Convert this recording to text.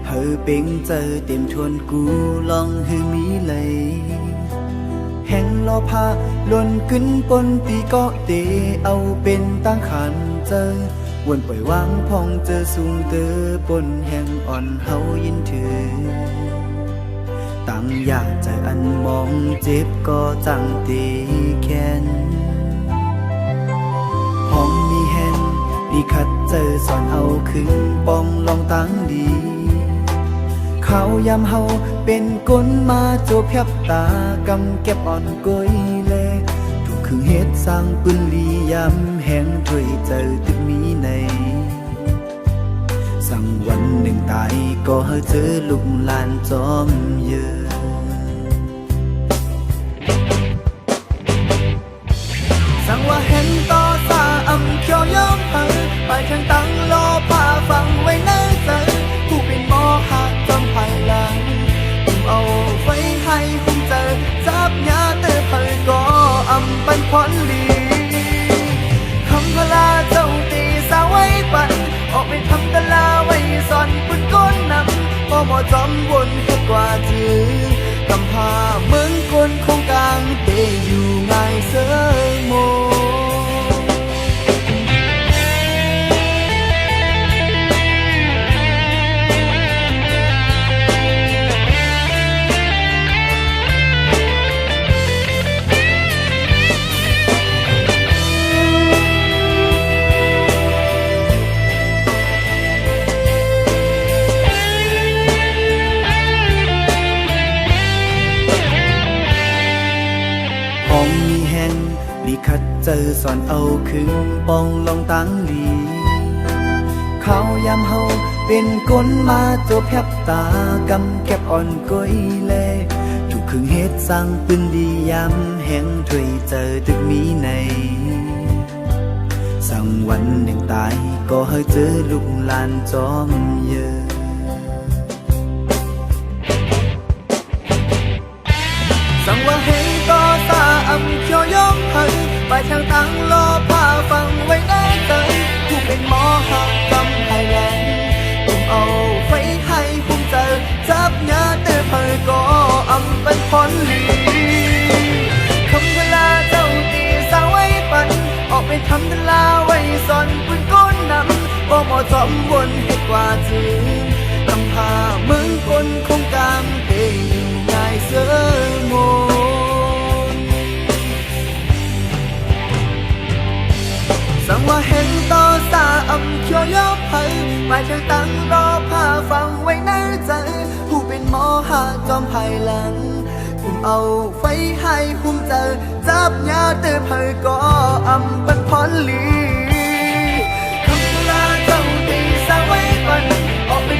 เฮอเป็งเจอเต็มทวนกูลองฮือมีเลยแห่งรอพาล้นขึ้นปนตีเกาะเตเอาเป็นตั้งขันเจอวนปล่อยวางพองเจอสูงเตอปนแห่งอ่อนเฮายินถือตั้งอยากใจอันมองเจ็บก็จังตีแค้นห้องมีแฮนดีคัดเจอสอนเอาขึ้นปองลองตั้งดีเขายำเฮาเป็นก้นมาโจบยับตากำเก็บอ่อนก้อยแลถูกคือเฮ็ดสร้างปืนลียำแหงถวยเจอตึกมีในสั่งวันหนึ่งตายก็เฮาเจอลูกหลานจอมเยอะสั่งว่าเห็นต่อสาอำเขียวย้อมเฮาไปทางตั้งรอพาฟังไว้เนิ่นเจอผู้เป็นหมอหักจำภายหลังผมเอาไว้ให้ผมเจอจับยาเตอเผยก็อำปันพรลีคำพลาเจ้าตีสาวไว้ปันออกไปทำตะลาไว้สอนปืนก้นนำก็หมอจอมวนเฮ็ดกว่าจือกำพาเมืองคนคงกลางเตอยู่ง่ายเสยโมลีคัดเจอสอนเอาขึ้นปองลองตั้งลีเขายำเฮาเป็นก้นมาโจบยับตากำเก็บอ่อนก้อยแลถูกคึงเฮ็ดสร้างปืนดียำแหงถวยเจอตึกมีในสั่งวันหนึ่งตายก็เฮาเจอลูกหลานจอมเยอะสั่งว่าเห็นก็ตาอำเขียวย้อมเฮาไปทางตั้งรอพาฟังไว้แน่ใจผู้เป็นหมอหักกำให้แลนผมเอาไฟให้ผมเจอจับยาเตอเผยก็อำเป็นพรลีคำเวลาเจ้าตีสาวไว้ปันออกไปทำตะลาไว้สอนปืนก้นนำก็หมอจอมวนเฮ็ดกว่าจือกำพาเมืองคนคงกลางเตอยู่ง่ายเสยโมสั่งว่าเห็นต่อสาอำเขียวย้อมเผยไปทางตั้งรอพาฟังไว้ในใจผู้เป็นหมอหาจอมภายหลังผมเอาไฟให้ผมเจอจับยาเตอเผยก็อำเป็นพรลีคำลาเจ้าตีสาวไว้ปันออกไป